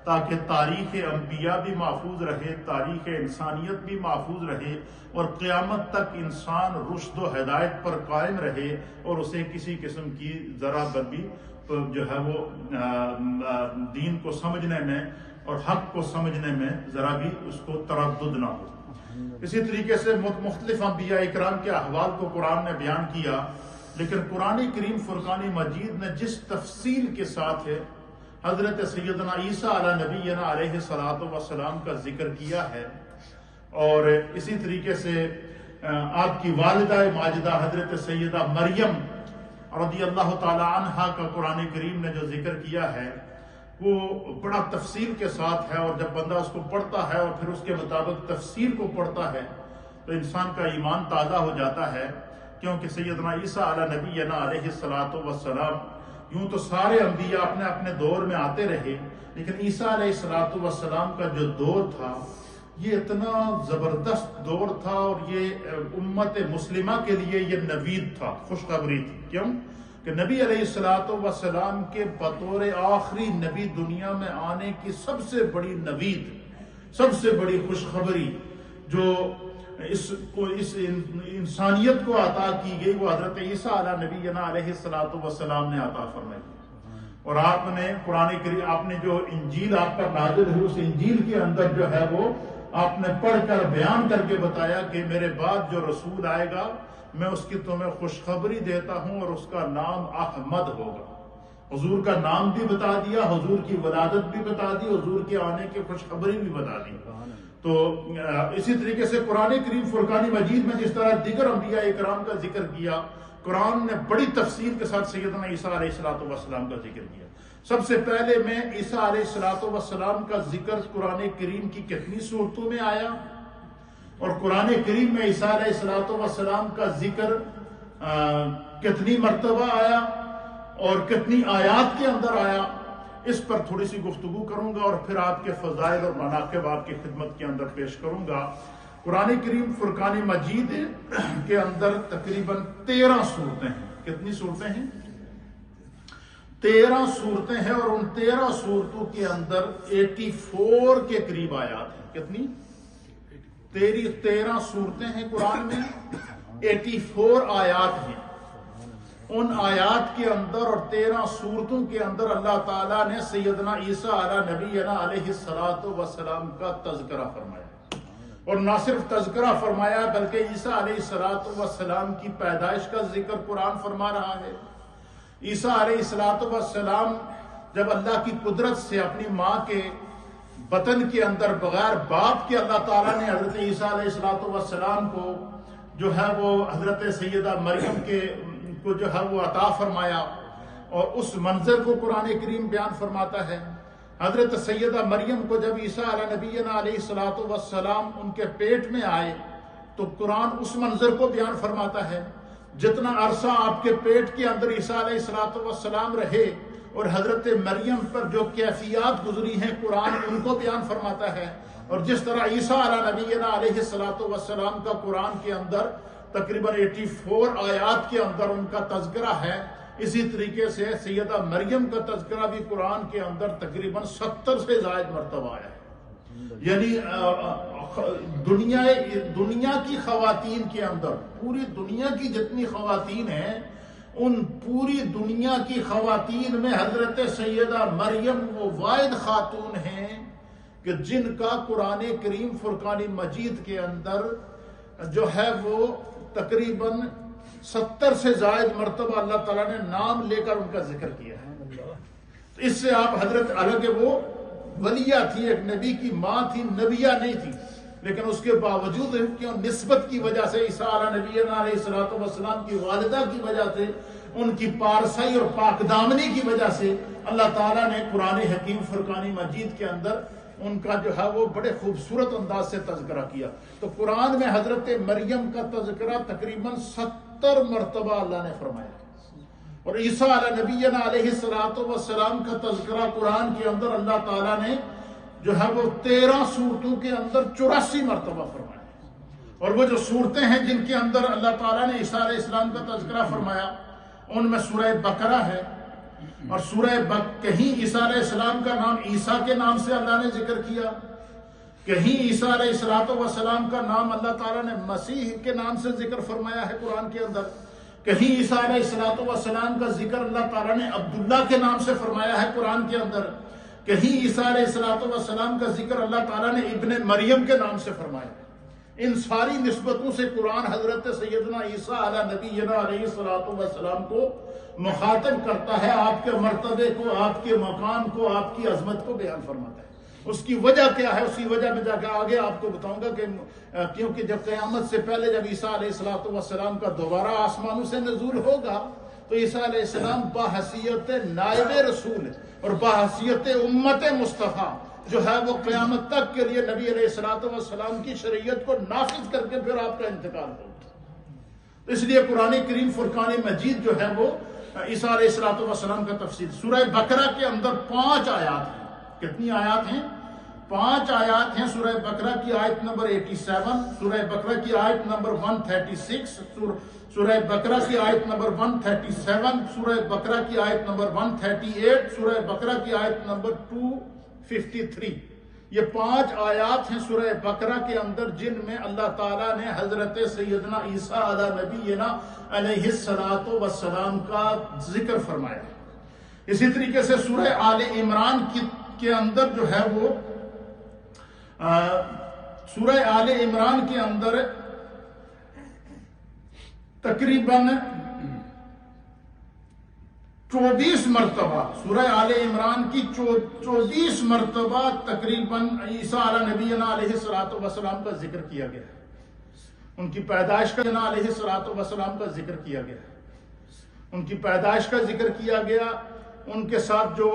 تاکہ تاریخ انبیاء بھی محفوظ رہے، تاریخ انسانیت بھی محفوظ رہے، اور قیامت تک انسان رشد و ہدایت پر قائم رہے، اور اسے کسی قسم کی ذرا بر بھی جو ہے وہ دین کو سمجھنے میں اور حق کو سمجھنے میں ذرا بھی اس کو تردد نہ ہو۔ اسی طریقے سے مختلف انبیاء اکرام کے احوال کو قرآن نے بیان کیا، لیکن قرآن کریم فرقان مجید نے جس تفصیل کے ساتھ ہے حضرت سیدنا عیسیٰ علیہ نبینا علیہ الصلوۃ والسلام کا ذکر کیا ہے، اور اسی طریقے سے آپ کی والدہ ماجدہ حضرت سیدہ مریم رضی اللہ تعالی عنہا کا قرآن کریم نے جو ذکر کیا ہے وہ بڑا تفصیل کے ساتھ ہے، اور جب بندہ اس کو پڑھتا ہے اور پھر اس کے مطابق تفسیر کو پڑھتا ہے تو انسان کا ایمان تازہ ہو جاتا ہے، کیونکہ سیدنا عیسیٰ علیہ نبینا علیہ الصلوۃ والسلام، یوں تو سارے انبیاء اپنے اپنے دور میں آتے رہے، لیکن عیسیٰ علیہ الصلوۃ والسلام کا جو دور تھا یہ اتنا زبردست دور تھا، اور یہ امت مسلمہ کے لیے یہ نوید تھا، خوشخبری تھی۔ کیوں کہ نبی علیہ الصلوۃ والسلام کے بطور آخری نبی دنیا میں آنے کی سب سے بڑی نوید، سب سے بڑی خوشخبری جو اس انسانیت کو عطا کی گئی وہ حضرت عیسیٰ علیہ نبینا علیہ الصلوۃ والسلام نے عطا فرمائی۔ اور آپ نے قرآن کریم، آپ نے جو انجیل آپ پر نازل ہوئی، اس انجیل کے اندر جو ہے وہ آپ نے پڑھ کر بیان کر کے بتایا کہ میرے بعد جو رسول آئے گا میں اس کی تمہیں خوشخبری دیتا ہوں، اور اس کا نام احمد ہوگا۔ حضور کا نام بھی بتا دیا، حضور کی ولادت بھی بتا دی، حضور کے آنے کی خوشخبری بھی بتا دی۔ تو اسی طریقے سے قرآن کریم فرقان مجید میں جس طرح دیگر انبیاء اکرام کا ذکر کیا، قرآن نے بڑی تفصیل کے ساتھ سیدنا عیسیٰ علیہ الصلوۃ والسلام کا ذکر کیا۔ سب سے پہلے میں عیسیٰ علیہ الصلوۃ والسلام کا ذکر قرآن کریم کی کتنی صورتوں میں آیا، اور قرآن کریم میں عیسیٰ علیہ الصلوۃ والسلام کا ذکر کتنی مرتبہ آیا اور کتنی آیات کے اندر آیا، اس پر تھوڑی سی گفتگو کروں گا، اور پھر آپ کے فضائل اور مناقب آپ کی خدمت کے اندر پیش کروں گا۔ قرآن کریم فرقان مجید کے اندر تقریباً 13 صورتیں ہیں۔ کتنی صورتیں ہیں؟ 13 صورتیں ہیں، اور ان 13 صورتوں کے اندر 84 کے قریب آیات ہیں۔ کتنی؟ 13 صورتیں ہیں قرآن میں، 84 آیات ہیں۔ ان آیات کے اندر اور 13 صورتوں کے اندر اللہ تعالیٰ نے سیدنا عیسیٰ علیہ نبینا علیہ الصلوۃ والسلام کا تذکرہ فرمایا، اور نہ صرف تذکرہ فرمایا بلکہ عیسیٰ علیہ الصلوۃ والسلام کی پیدائش کا ذکر قرآن فرما رہا ہے۔ عیسیٰ علیہ الصلوۃ والسلام جب اللہ کی قدرت سے اپنی ماں کے بطن کے اندر بغیر باپ کے اللہ تعالیٰ نے حضرت عیسیٰ علیہ الصلوۃ والسلام کو جو ہے وہ حضرت سیدہ مریم کو جو ہے وہ عطا فرمایا، اور اس منظر کو قرآن کریم بیان فرماتا ہے۔ حضرت سیدہ مریم کو جب عیسیٰ علیہ نبینا علیہ الصلوۃ والسلام ان کے پیٹ میں آئے تو قرآن اس منظر کو بیان فرماتا ہے۔ جتنا عرصہ آپ کے پیٹ کے اندر عیسیٰ علیہ الصلوۃ والسلام رہے اور حضرت مریم پر جو کیفیات گزری ہیں قرآن ان کو بیان فرماتا ہے، اور جس طرح عیسیٰ علیہ نبینا علیہ الصلوۃ والسلام کا قرآن کے اندر تقریباً 84 آیات کے اندر ان کا تذکرہ ہے، اسی طریقے سے سیدہ مریم کا تذکرہ بھی قرآن کے اندر تقریباً 70 سے زائد مرتبہ آیا ہے۔ یعنی دنیا کی خواتین کے اندر، پوری دنیا کی جتنی خواتین ہیں ان پوری دنیا کی خواتین میں حضرت سیدہ مریم وہ واحد خاتون ہیں کہ جن کا قرآن کریم فرقان مجید کے اندر جو ہے وہ تقریباً 70 سے زائد مرتبہ اللہ تعالیٰ نے نام لے کر ان کا ذکر کیا ہے۔ تو اس سے آپ حضرت حالانکہ وہ ولیہ تھی، ایک نبی کی ماں تھی، نبیہ نہیں تھی، لیکن اس کے باوجود کیوں نسبت کی وجہ سے عیسیٰ علیہ نبینا علیہ الصلوۃ والسلام کی والدہ کی وجہ سے، ان کی پارسائی اور پاک دامنی کی وجہ سے اللہ تعالیٰ نے قرآن حکیم فرقان مجید کے اندر ان کا جو ہے وہ بڑے خوبصورت انداز سے تذکرہ کیا۔ تو قرآن میں حضرت مریم کا تذکرہ تقریباً 70 مرتبہ اللہ نے فرمایا، اور عیسیٰ علیہ نبینا علیہ الصلوۃ والسلام کا تذکرہ قرآن کے اندر اللہ تعالیٰ نے جو ہے وہ 13 صورتوں کے اندر 84 مرتبہ فرمایا۔ اور وہ جو صورتیں ہیں جن کے اندر اللہ تعالیٰ نے عیسیٰ علیہ السلام کا تذکرہ فرمایا ان میں سورہ بقرہ ہے، اور کہیں عیسیٰ علیہ السلام کا نام عیسیٰ کے نام سے اللہ نے ذکر کیا، کہیں عیسیٰ علیہ السلام کا نام اللہ تعالیٰ نے مسیح کے نام سے ذکر فرمایا ہے قرآن کے اندر، کہیں عیسیٰ علیہ السلام کا ذکر اللہ تعالیٰ نے عبداللہ کے نام سے فرمایا ہے قرآن کے اندر، کہیں عیسیٰ علیہ السلام کا ذکر اللہ تعالیٰ نے ابن مریم کے نام سے فرمایا ہے۔ ان ساری نسبتوں سے قرآن حضرت سیدنا عیسیٰ علیہ نبینا علیہ السلام کو مخاطب کرتا ہے، آپ کے مرتبے کو، آپ کے مقام کو، آپ کی عظمت کو بیان فرماتا ہے۔ اس کی وجہ کیا ہے؟ اسی وجہ میں جا کے آگے آپ کو بتاؤں گا کہ کیونکہ جب قیامت سے پہلے جب عیسیٰ علیہ السلام کا دوبارہ آسمانوں سے نزول ہوگا تو عیسیٰ علیہ السلام بحیثیت نائب رسول اور بحیثیت امت مصطفیٰ جو ہے وہ قیامت تک کے لیے نبی علیہ السلام کی شریعت کو نافذ کر کے پھر آپ کا انتقال ہوگا۔ تو اس لیے قرآن کریم فرقان مجید جو ہے وہ عیسیٰ علیہ السلام کا تفصیل۔ سورہ بقرہ کے اندر 5 آیات ہیں۔ کتنی آیات ہیں؟ 5 آیات ہیں۔ سورہ بقرہ کی آیت نمبر 87، سورہ بقرہ کی آیت نمبر 136، سورہ بقرہ کی آیت نمبر 137، سورہ بقرہ کی آیت نمبر 138، سورہ بقرہ کی آیت نمبر 253۔ یہ 5 آیات ہیں سورہ بقرہ کے اندر جن میں اللہ تعالیٰ نے حضرت سیدنا عیسیٰ علیہ نبینا علیہ السلام کا ذکر فرمایا۔ اسی طریقے سے سورہ آل عمران کے اندر جو ہے وہ سورہ آل عمران کے اندر تقریباً 24 مرتبہ، سورہ آل عمران کی 24 مرتبہ تقریباً عیسیٰ علیہ نبینا علیہ السلام کا ذکر کیا گیا ہے۔ ان کی پیدائش کا علیہ السلام کا ذکر کیا گیا ہے، ان کی پیدائش کا ذکر کیا گیا، ان کے ساتھ جو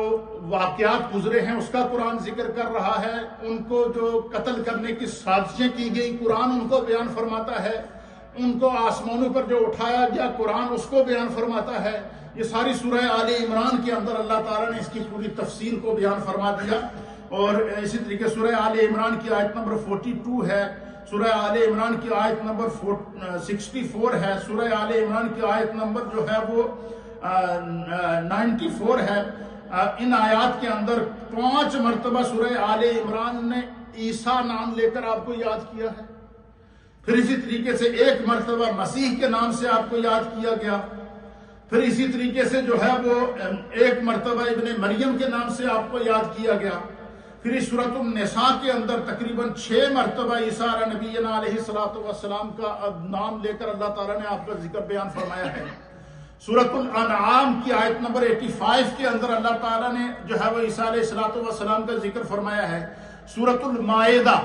واقعات گزرے ہیں اس کا قرآن ذکر کر رہا ہے، ان کو جو قتل کرنے کی سازشیں کی گئیں قرآن ان کو بیان فرماتا ہے، ان کو آسمانوں پر جو اٹھایا گیا قرآن اس کو بیان فرماتا ہے۔ یہ ساری سورہ آل عمران کے اندر اللہ تعالیٰ نے اس کی پوری تفصیل کو بیان فرما دیا۔ اور اسی طریقے سورہ آل عمران کی آیت نمبر 42 ہے، سورہ آل عمران کی آیت نمبر 64 ہے، سورہ آل عمران کی آیت نمبر جو ہے وہ 94 ہے۔ ان آیات کے اندر 5 مرتبہ سورہ آل عمران نے عیسیٰ نام لے کر آپ کو یاد کیا ہے، پھر اسی طریقے سے 1 مرتبہ مسیح کے نام سے آپ کو یاد کیا گیا، پھر اسی طریقے سے جو ہے وہ 1 مرتبہ ابن مریم کے نام سے آپ کو یاد کیا گیا، پھر اس سورۃ النساء کے اندر تقریباً 6 مرتبہ عیسیٰ علیہ نبینا علیہ السلام کا نام لے کر اللہ تعالیٰ نے آپ کا ذکر بیان فرمایا ہے۔ سورۃ الانعام کی آیت نمبر 85 کے اندر اللہ تعالیٰ نے جو ہے وہ عیسیٰ علیہ السلام کا ذکر فرمایا ہے۔ سورۃ المائدہ،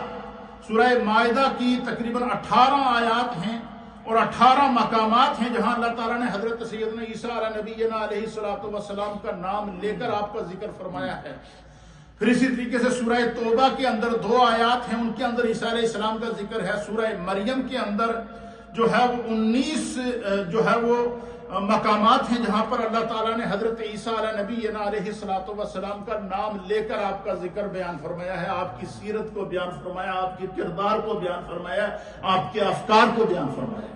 سورہ مائدہ کی تقریباً 18 آیات ہیں اور 18 مقامات ہیں جہاں اللہ تعالیٰ نے حضرت سیدنا عیسیٰ علیہ نبینا علیہ السلام کا نام لے کر آپ کا ذکر فرمایا ہے۔ پھر اسی طریقے سے سورہ توبہ کے اندر 2 آیات ہیں، ان کے اندر عیسیٰ علیہ السلام کا ذکر ہے۔ سورہ مریم کے اندر جو ہے وہ 19 جو ہے وہ مقامات ہیں جہاں پر اللہ تعالیٰ نے حضرت عیسیٰ علیہ نبینا علیہ السلام کا نام لے کر آپ کا ذکر بیان فرمایا ہے، آپ کی سیرت کو بیان فرمایا، آپ کے کردار کو بیان فرمایا، آپ کے افکار کو بیان فرمایا۔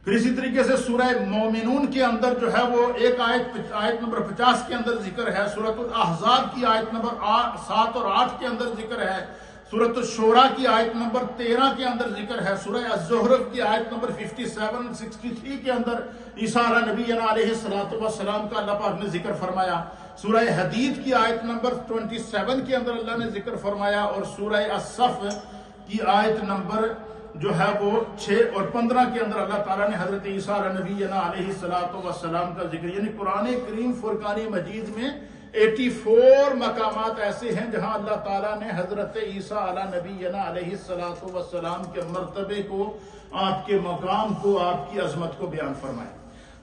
پھر اسی طریقے سے سورہ مومنون کے اندر جو ہے وہ ایک آیت نمبر 50 کے اندر ذکر ہے، سورۃ الاحزاب کی آیت نمبر 7 اور 8 کے اندر ذکر ہے، سورۃ الشورى کی آیت نمبر 13 کے اندر ذکر ہے، سورہ الزخرف کی آیت نمبر 57 63 کے اندر عیسیٰ علیہ نبینا علیہ السلام کا اللہ پاک نے ذکر فرمایا، سورہ حدید کی آیت نمبر 27 کے اندر اللہ نے ذکر فرمایا، اور سورہ الصف کی آیت نمبر جو ہے وہ 6 اور 15 کے اندر اللہ تعالیٰ نے حضرت عیسیٰ علیہ نبینا علیہ السلام کا ذکر، یعنی قرآن کریم فرقان مجید میں 84 مقامات ایسے ہیں جہاں اللہ تعالیٰ نے حضرت عیسیٰ علیہ نبینا علیہ السلام کے مرتبے کو، آپ کے مقام کو، آپ کی عظمت کو بیان فرمایا۔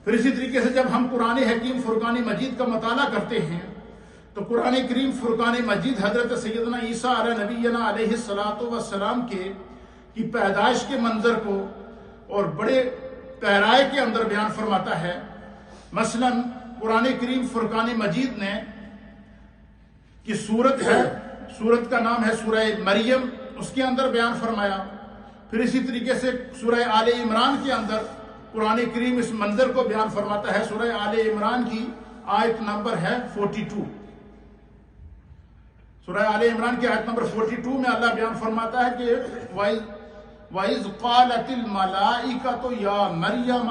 پھر اسی طریقے سے جب ہم قرآن حکیم فرقان مجید کا مطالعہ کرتے ہیں تو قرآن کریم فرقان مجید حضرت سیدنا عیسیٰ علیہ نبینا علیہ السلام کی پیدائش کے منظر کو اور بڑے پیرائے کے اندر بیان فرماتا ہے۔ مثلا قرآن کریم فرقان مجید نے کی سورت ہے، سورت کا نام ہے سورہ مریم، اس کے اندر بیان فرمایا۔ پھر اسی طریقے سے سورہ آل عمران کے اندر قرآن کریم اس منظر کو بیان فرماتا ہے۔ سورہ آل عمران کی آیت نمبر ہے 42، سورہ آل عمران کی آیت نمبر 42 میں اللہ بیان فرماتا ہے کہ وَإِذْ قَالَتِ الْمَلَائِكَةُ يَا مَرْيَمَ